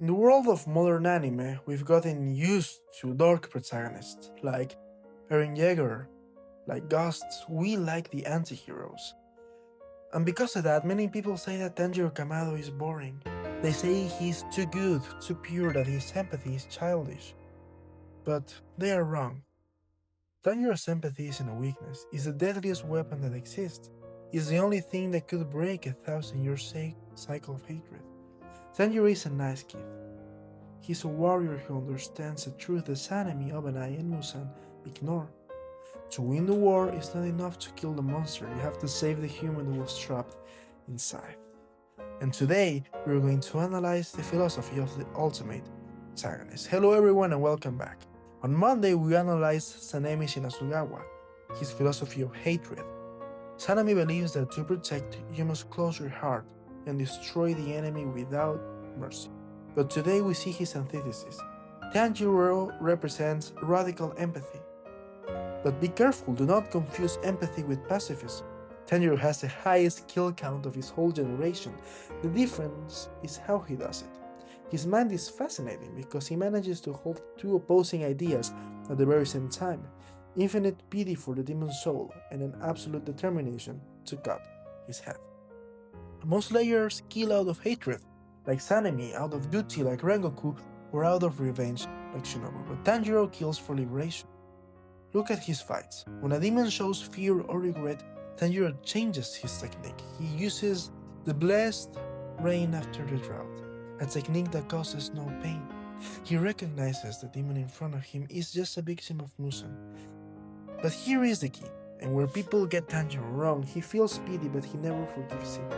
In the world of modern anime, we've gotten used to dark protagonists like Eren Yeager, like Ghosts. We like the anti-heroes. And because of that, many people say that Tanjiro Kamado is boring. They say he's too good, too pure, that his empathy is childish. But they are wrong. Tanjiro's empathy isn't a weakness, it's the deadliest weapon that exists. It's the only thing that could break a thousand-year cycle of hatred. Tanjiro is a nice kid. He's a warrior who understands the truth that Sanemi, Obanai, and Muzan ignore. To win the war is not enough to kill the monster, you have to save the human who was trapped inside. And today, we're going to analyze the philosophy of the ultimate protagonist. Hello everyone and welcome back. On Monday, we analyzed Sanemi Shinasugawa, his philosophy of hatred. Sanemi believes that to protect, you must close your heart and destroy the enemy without mercy. But today we see his antithesis. Tanjiro represents radical empathy. But be careful, do not confuse empathy with pacifism. Tanjiro has the highest kill count of his whole generation. The difference is how he does it. His mind is fascinating because he manages to hold two opposing ideas at the very same time: infinite pity for the demon soul and an absolute determination to cut his head. Most layers kill out of hatred, like Sanemi, out of duty, like Rengoku, or out of revenge, like Shinobu, but Tanjiro kills for liberation. Look at his fights. When a demon shows fear or regret, Tanjiro changes his technique. He uses the blessed rain after the drought, a technique that causes no pain. He recognizes the demon in front of him is just a victim of Muzan. But here is the key, and where people get Tanjiro wrong, he feels pity but he never forgives him.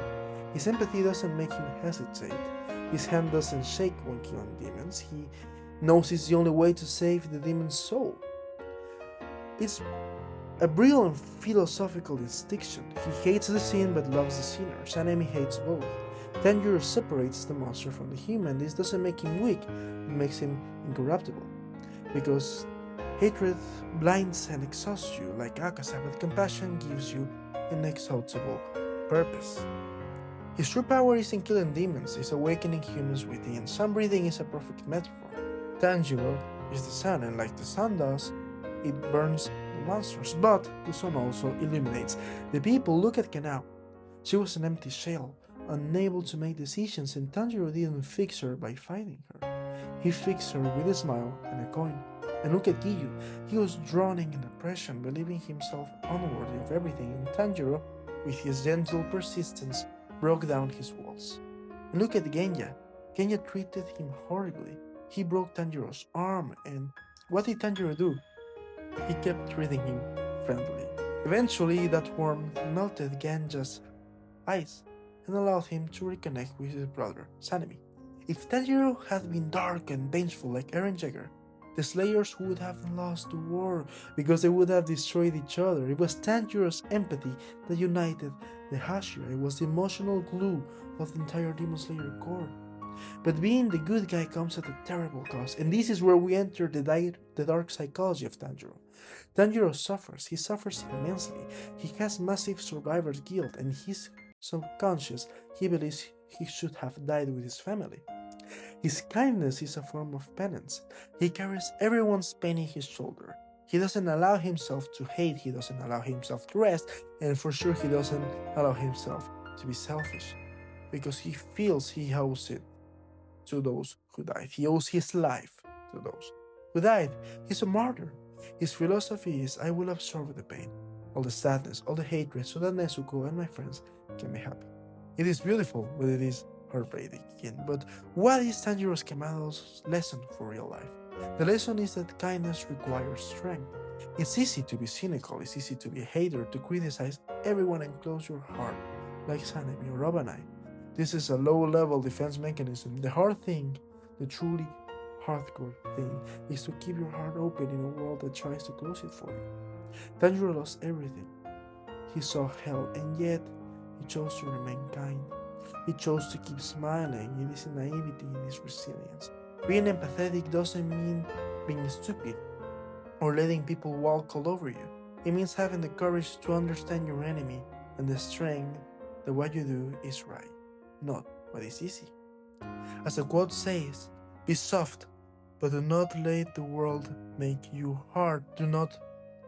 His empathy doesn't make him hesitate. His hand doesn't shake when killing demons. He knows it's the only way to save the demon's soul. It's a brilliant philosophical distinction. He hates the sin but loves the sinner. Sanemi hates both. Tanjiro separates the monster from the human. This doesn't make him weak, it makes him incorruptible. Because hatred blinds and exhausts you like Akasa, but compassion gives you inexhaustible purpose. His true power isn't killing demons, it's awakening humans within. Sun breathing is a perfect metaphor. Tanjiro is the sun, and like the sun does, it burns the monsters, but the sun also illuminates the people. Look at Kanao. She was an empty shell, unable to make decisions, and Tanjiro didn't fix her by fighting her. He fixed her with a smile and a coin. And look at Giyu. He was drowning in oppression, believing himself unworthy of everything, and Tanjiro, with his gentle persistence, broke down his walls. And look at Genya. Genya treated him horribly. He broke Tanjiro's arm, and what did Tanjiro do? He kept treating him friendly. Eventually, that warmth melted Genja's ice and allowed him to reconnect with his brother, Sanemi. If Tanjiro had been dark and vengeful like Eren Yeager, the Slayers would have lost the war because they would have destroyed each other. It was Tanjiro's empathy that united the Hashira. It was the emotional glue of the entire Demon Slayer core. But being the good guy comes at a terrible cost, and this is where we enter the dark psychology of Tanjiro. Tanjiro suffers, he suffers immensely, he has massive survivor's guilt, and he's subconscious, he believes he should have died with his family. His kindness is a form of penance. He carries everyone's pain in his shoulder. He doesn't allow himself to hate, he doesn't allow himself to rest, and for sure he doesn't allow himself to be selfish, because he feels he owes it to those who died. He owes his life to those who died. He's a martyr. His philosophy is, I will absorb the pain, all the sadness, all the hatred, so that Nezuko and my friends can be happy. It is beautiful, but it is heartbreaking. But what is Tanjiro Kamado's lesson for real life? The lesson is that kindness requires strength. It's easy to be cynical, it's easy to be a hater, to criticize everyone and close your heart, like Sanemi or Robanai. This is a low-level defense mechanism. The hard thing, the truly hardcore thing, is to keep your heart open in a world that tries to close it for you. Tanjiro lost everything. He saw hell, and yet he chose to remain kind. He chose to keep smiling. It is naivety, it is resilience. Being empathetic doesn't mean being stupid or letting people walk all over you. It means having the courage to understand your enemy and the strength that what you do is right, not what is easy. As the quote says, be soft, but do not let the world make you hard. Do not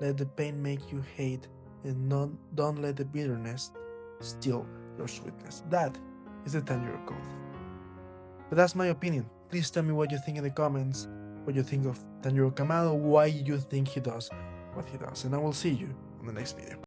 let the pain make you hate, and don't let the bitterness steal your sweetness. That is the Tanjiro code. But that's my opinion. Please tell me what you think in the comments, what you think of Tanjiro Kamado, why you think he does what he does, and I will see you on the next video.